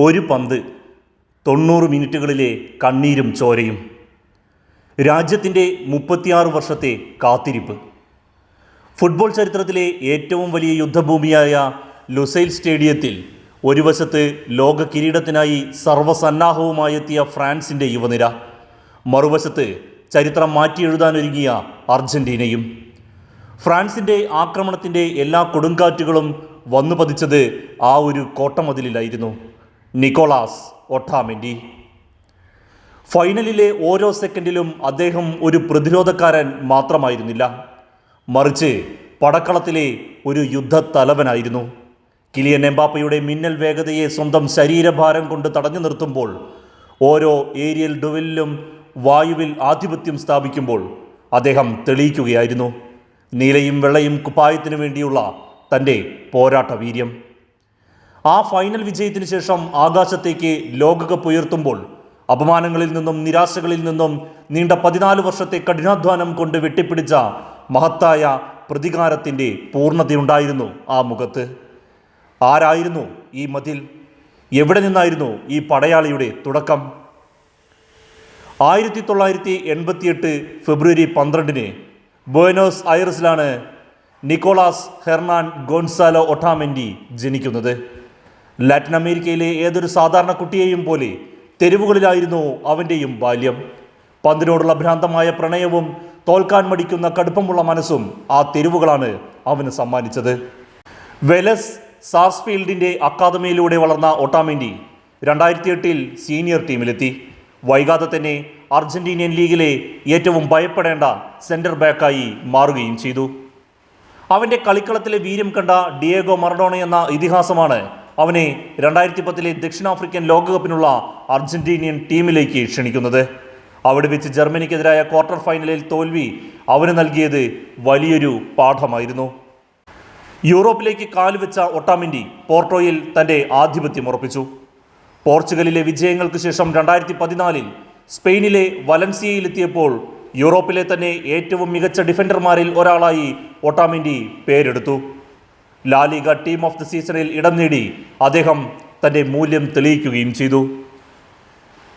ഒരു പന്ത് 90 മിനിറ്റുകളിലെ കണ്ണീരും ചോരയും. രാജ്യത്തിൻ്റെ 36 വർഷത്തെ കാത്തിരിപ്പ്. ഫുട്ബോൾ ചരിത്രത്തിലെ ഏറ്റവും വലിയ യുദ്ധഭൂമിയായ ലുസൈൽ സ്റ്റേഡിയത്തിൽ ഒരു വശത്ത് ലോക കിരീടത്തിനായി സർവ്വസന്നാഹവുമായെത്തിയ ഫ്രാൻസിൻ്റെ യുവനിര, മറുവശത്ത് ചരിത്രം മാറ്റിയെഴുതാനൊരുങ്ങിയ അർജൻറ്റീനയും. ഫ്രാൻസിൻ്റെ ആക്രമണത്തിൻ്റെ എല്ലാ കൊടുങ്കാറ്റുകളും വന്നു പതിച്ചത് ആ ഒരു കോട്ടമതിലിലായിരുന്നു. Nicholas Otamendi. ഫൈനലിലെ ഓരോ സെക്കൻഡിലും അദ്ദേഹം ഒരു പ്രതിരോധക്കാരൻ മാത്രമായിരുന്നില്ല, മറിച്ച് പടക്കളത്തിലെ ഒരു യുദ്ധത്തലവനായിരുന്നു. കിലിയൻ എംബാപ്പയുടെ മിന്നൽ വേഗതയെ സ്വന്തം ശരീരഭാരം കൊണ്ട് തടഞ്ഞു നിർത്തുമ്പോൾ, ഓരോ ഏരിയൽ ഡുവലിലും വായുവിൽ ആധിപത്യം സ്ഥാപിക്കുമ്പോൾ അദ്ദേഹം തെളിയിക്കുകയായിരുന്നു നീലയും വെള്ളയും കുപ്പായത്തിനു വേണ്ടിയുള്ള തൻ്റെ പോരാട്ട വീര്യം. ആ ഫൈനൽ വിജയത്തിന് ശേഷം ആകാശത്തേക്ക് ലോകകപ്പ് ഉയർത്തുമ്പോൾ അപമാനങ്ങളിൽ നിന്നും നിരാശകളിൽ നിന്നും നീണ്ട 14 വർഷത്തെ കഠിനാധ്വാനം കൊണ്ട് വെട്ടിപ്പിടിച്ച മഹത്തായ പ്രതികാരത്തിൻ്റെ പൂർണ്ണതയുണ്ടായിരുന്നു ആ മുഖത്ത്. ആരായിരുന്നു ഈ മതിൽ? എവിടെ നിന്നായിരുന്നു ഈ പടയാളിയുടെ തുടക്കം? 1988 ഫെബ്രുവരി 12 ബുവനോസ് ഐറസിലാണ് നിക്കോളാസ് ഹെർണാൻ ഗോൺസാലോ ഒട്ടാമെൻഡി ജനിക്കുന്നത്. ലാറ്റിൻ അമേരിക്കയിലെ ഏതൊരു സാധാരണ കുട്ടിയെയും പോലെ തെരുവുകളിലായിരുന്നു അവൻ്റെയും ബാല്യം. പന്തിനോടുള്ള ഭ്രാന്തമായ പ്രണയവും തോൽക്കാൻ മടിക്കുന്ന കടുപ്പമുള്ള മനസ്സും ആ തെരുവുകളാണ് അവന് സമ്മാനിച്ചത്. വെലസ് സാർസ്ഫീൽഡിൻ്റെ അക്കാദമിയിലൂടെ വളർന്ന ഒട്ടാമെൻഡി 2008 സീനിയർ ടീമിലെത്തി. വൈകാതെ തന്നെ അർജന്റീനിയൻ ലീഗിലെ ഏറ്റവും ഭയപ്പെടേണ്ട സെൻറ്റർ ബാക്കായി മാറുകയും ചെയ്തു. അവൻ്റെ കളിക്കളത്തിലെ വീര്യം കണ്ട ഡിയേഗോ മറഡോണ എന്ന ഇതിഹാസമാണ് അവനെ 2010 ദക്ഷിണാഫ്രിക്കൻ ലോകകപ്പിനുള്ള അർജന്റീനിയൻ ടീമിലേക്ക് ക്ഷണിക്കുന്നത്. അവിടെ വെച്ച് ജർമ്മനിക്കെതിരായ ക്വാർട്ടർ ഫൈനലിൽ തോൽവി അവന് നൽകിയത് വലിയൊരു പാഠമായിരുന്നു. യൂറോപ്പിലേക്ക് കാലുവെച്ച ഒട്ടാമെൻഡി പോർട്ടോയിൽ തൻ്റെ ആധിപത്യം ഉറപ്പിച്ചു. പോർച്ചുഗലിലെ വിജയങ്ങൾക്ക് ശേഷം 2014 സ്പെയിനിലെ വലൻസിയയിലെത്തിയപ്പോൾ യൂറോപ്പിലെ തന്നെ ഏറ്റവും മികച്ച ഡിഫൻഡർമാരിൽ ഒരാളായി ഒട്ടാമെൻഡി പേരെടുത്തു. ലാലിഗ ടീം ഓഫ് ദി സീസണിൽ ഇടം നേടി അദ്ദേഹം തൻ്റെ മൂല്യം തെളിയിക്കുകയും ചെയ്തു.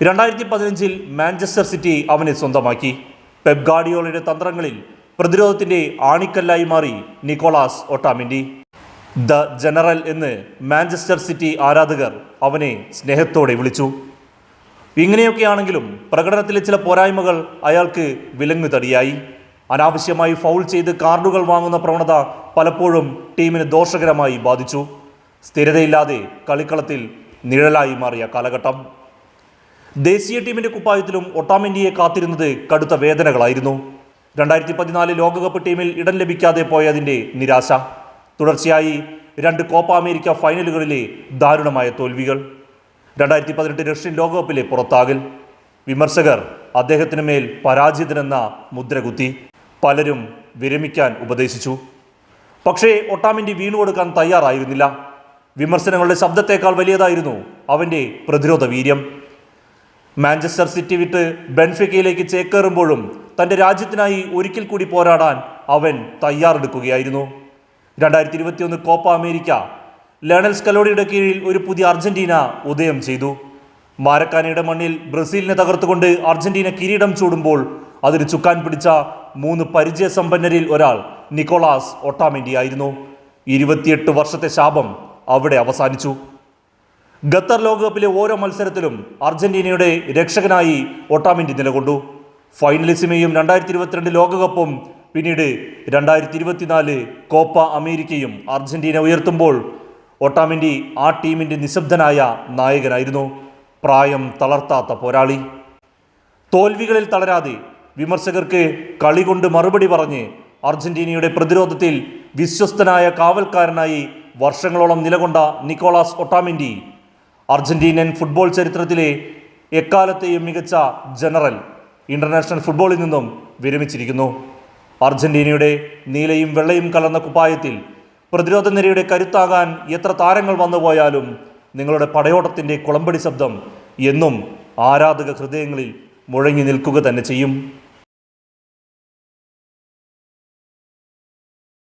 2015 മാഞ്ചസ്റ്റർ സിറ്റി അവനെ സ്വന്തമാക്കി. പെപ് ഗാർഡിയോളയുടെ തന്ത്രങ്ങളിൽ പ്രതിരോധത്തിൻ്റെ ആണിക്കല്ലായി മാറി നിക്കോളാസ് ഒട്ടാമെൻഡി. ദ ജനറൽ എന്ന് മാഞ്ചസ്റ്റർ സിറ്റി ആരാധകർ അവനെ സ്നേഹത്തോടെ വിളിച്ചു. ഇങ്ങനെയൊക്കെയാണെങ്കിലും പ്രകടനത്തിലെ ചില പോരായ്മകൾ അയാൾക്ക് വിലങ്ങുതടിയായി. അനാവശ്യമായി ഫൗൾ ചെയ്ത് കാർഡുകൾ വാങ്ങുന്ന പ്രവണത പലപ്പോഴും ടീമിന് ദോഷകരമായി ബാധിച്ചു. സ്ഥിരതയില്ലാതെ കളിക്കളത്തിൽ നിഴലായി മാറിയ കാലഘട്ടം. ദേശീയ ടീമിൻ്റെ കുപ്പായത്തിലും ഒട്ടാമെൻഡിയെ കാത്തിരുന്നത് കടുത്ത വേദനകളായിരുന്നു. 2014 ലോകകപ്പ് ടീമിൽ ഇടം ലഭിക്കാതെ പോയതിൻ്റെ നിരാശ, തുടർച്ചയായി 2 കോപ്പ അമേരിക്ക ഫൈനലുകളിലെ ദാരുണമായ തോൽവികൾ, 2018 റഷ്യൻ ലോകകപ്പിലെ പുറത്താകൽ. വിമർശകർ അദ്ദേഹത്തിന് മേൽ പരാജിതനെന്ന മുദ്രകുത്തി. പലരും വിരമിക്കാൻ ഉപദേശിച്ചു. പക്ഷേ ഒട്ടാമെൻഡി വീണുകൊടുക്കാൻ തയ്യാറായിരുന്നില്ല. വിമർശനങ്ങളുടെ ശബ്ദത്തേക്കാൾ വലിയതായിരുന്നു അവൻ്റെ പ്രതിരോധ വീര്യം. മാഞ്ചസ്റ്റർ സിറ്റി വിട്ട് ബെൻഫിക്കയിലേക്ക് ചേക്കേറുമ്പോഴും തൻ്റെ രാജ്യത്തിനായി ഒരിക്കൽ കൂടി പോരാടാൻ അവൻ തയ്യാറെടുക്കുകയായിരുന്നു. 2021 കോപ്പ അമേരിക്ക ലയണൽ സ്കലോണിയുടെ കീഴിൽ ഒരു പുതിയ അർജന്റീന ഉദയം ചെയ്തു. മാരക്കാനയുടെ മണ്ണിൽ ബ്രസീലിനെ തകർത്തുകൊണ്ട് അർജന്റീന കിരീടം ചൂടുമ്പോൾ അതിന് ചുക്കാൻ പിടിച്ച 3 പരിചയസമ്പന്നരിൽ ഒരാൾ നിക്കോളാസ് ഒട്ടാമെൻഡി ആയിരുന്നു. 28 വർഷത്തെ ശാപം അവിടെ അവസാനിച്ചു. ഖത്തർ ലോകകപ്പിലെ ഓരോ മത്സരത്തിലും അർജന്റീനയുടെ രക്ഷകനായി ഒട്ടാമെൻഡി നിലകൊണ്ടു. ഫൈനലിസിമയും 2022 ലോകകപ്പും പിന്നീട് 2024 കോപ്പ അമേരിക്കയും അർജന്റീന ഉയർത്തുമ്പോൾ ഒട്ടാമെൻഡി ആ ടീമിൻ്റെ നിശബ്ദനായ നായകനായിരുന്നു. പ്രായം തളർത്താത്ത പോരാളി. തോൽവികളിൽ തളരാതെ വിമർശകർക്ക് കളി കൊണ്ട് മറുപടി പറഞ്ഞ് അർജന്റീനയുടെ പ്രതിരോധത്തിൽ വിശ്വസ്തനായ കാവൽക്കാരനായി വർഷങ്ങളോളം നിലകൊണ്ട നിക്കോളാസ് ഒട്ടാമെൻഡി അർജന്റീനിയൻ ഫുട്ബോൾ ചരിത്രത്തിലെ എക്കാലത്തെയും മികച്ച ജനറൽ ഇൻ്റർനാഷണൽ ഫുട്ബോളിൽ നിന്നും വിരമിച്ചിരിക്കുന്നു. അർജന്റീനയുടെ നീലയും വെള്ളയും കലർന്ന കുപ്പായത്തിൽ പ്രതിരോധ നിരയുടെ കരുത്താകാൻ എത്ര താരങ്ങൾ വന്നുപോയാലും നിങ്ങളുടെ പടയോട്ടത്തിൻ്റെ കുളമ്പടി ശബ്ദം എന്നും ആരാധക ഹൃദയങ്ങളിൽ മുഴങ്ങി നിൽക്കുക തന്നെ ചെയ്യും.